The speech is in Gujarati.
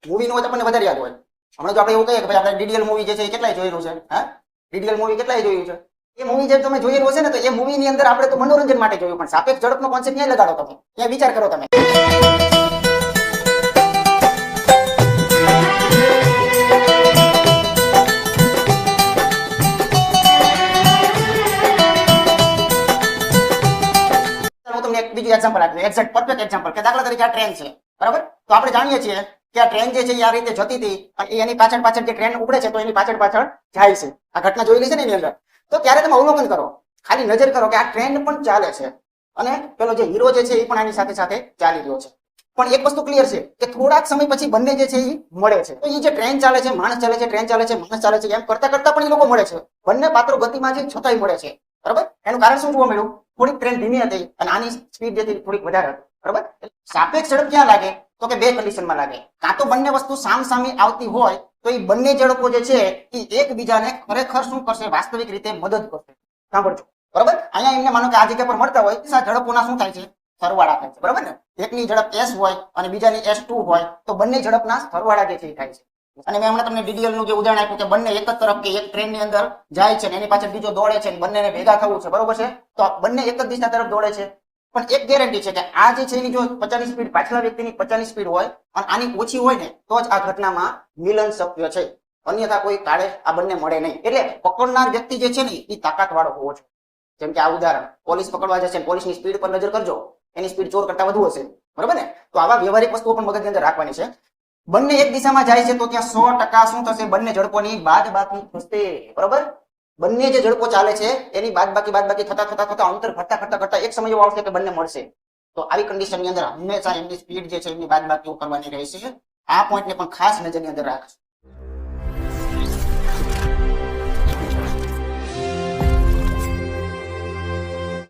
મૂવી નું હોય તો આપણને વધારે યાદ હોય. હમણાં જો આપણે એવું કહીએ કે ભાઈ આપણે ડીડીએલ મૂવી જે છે એ કેટલાય જોયેલું છે, હા ડીડીએલ મૂવી કેટલાય જોયું છે. એ મૂવી જે તમે જોયેલું હશે ને તો એ મૂવી ની અંદર આપણે તો મનોરંજન માટે જોયું, પણ સાપેક્ષ ઝડપનો કોન્સેપ્ટ ક્યાં લગાડો તમે, ત્યાં વિચાર કરો તમે. હું તમને એક બીજું એક્ઝામ્પલ આપું, એક્ઝેક્ટ પરફેક્ટ એક્ઝામ્પલ કે દાખલા તરીકે આ ટ્રેન છે, બરાબર? તો આપણે જાણીએ છીએ કે આ ટ્રેન જે છે એ આ રીતે જતી હતી અને એની પાછળ જે ટ્રેન ઉપડે છે તો એની પાછળ જાય છે. આ ઘટના જોયેલી છે ને એની અંદર. તો ત્યારે તમે અવલોકન કરો, ખાલી નજર કરો કે આ ટ્રેન પણ ચાલે છે અને પેલો જે હીરો જે છે એ પણ આની સાથે સાથે ચાલી રહ્યો છે. પણ એક વસ્તુ ક્લિયર છે કે થોડાક સમય પછી બંને જે છે એ મળે છે. તો એ જે ટ્રેન ચાલે છે, માણસ ચાલે છે, ટ્રેન ચાલે છે, માણસ ચાલે છે, એમ કરતા કરતા પણ એ લોકો મળે છે. બંને પાત્રો ગતિમાં છે છતાંય મળે છે, બરાબર? એનું કારણ શું જોવા મળ્યું? થોડીક ટ્રેન ધીમી હતી અને આની સ્પીડ જે હતી થોડીક વધારે હતી, બરાબર? સાપેક્ષ ઝડપ ક્યાં લાગે? તો કે બે કન્ડિશનમાં લાગે. કાં તો બંને વસ્તુ સામસામે આવતી હોય તો એ બંને ઝડપો જે છે એ એકબીજાને ખરેખર શું કરશે? વાસ્તવિક રીતે મદદ કરશે. સાંભળજો, બરાબર? અહીંયા એમને માનો કે આ જગ્યા પર મળતા હોય તો ઝડપોના શું થાય છે? સરવાળા થાય છે, બરાબર ને? એકની ઝડપ s હોય અને બીજાની s2 હોય તો બંને ઝડપના સરવાળા જે છે એ થાય છે. અને મેં હમણાં તમને ડીડીએલ નું જે ઉદાહરણ આપ્યું કે બંને એક જ તરફ કે એક ટ્રેન ની અંદર જાય છે ને એની પાછળ બીજો દોડે છે, બંનેને ભેગા થવું છે, બરોબર છે? તો બંને એક જ દિશા તરફ દોડે છે. પણ એક ગેરંટી છે કે આ જે છે એની જો 50 ની સ્પીડ, પાછલા વ્યક્તિની 50 ની સ્પીડ હોય અને આની ઓછી હોય ને તો જ આ ઘટનામાં મિલન શક્ય છે. અન્યથા કોઈ કાળે આ બંને મળે નહીં. એટલે પકડનાર વ્યક્તિ જે છે ને એ તાકાત વાળો હોવો જોઈએ. જેમ કે આ ઉદાહરણ, પોલીસ પકડવા જશે, પોલીસની સ્પીડ પર નજર કરજો, એની સ્પીડ ચોર કરતા વધુ હશે, બરાબર ને? તો આવા વ્યવહારિક વસ્તુઓ પણ મગજની અંદર રાખવાની છે. બંને એક દિશામાં જાય છે તો ત્યાં 100% શું થશે? બંને ઝડપોની બાદબાકી થશે, બરાબર? બંને જે ઝડપો ચાલે છે એની બાદબાકી થતા અંતર ઘટતા એક સમય એવો આવશે કે બંને મળશે. તો આવી કન્ડિશનની અંદર હંમેશા એમની સ્પીડ જે છે એની બાદબાકી કરવાની રહેશે. આ પોઈન્ટને પણ ખાસ નજરની અંદર રાખજો.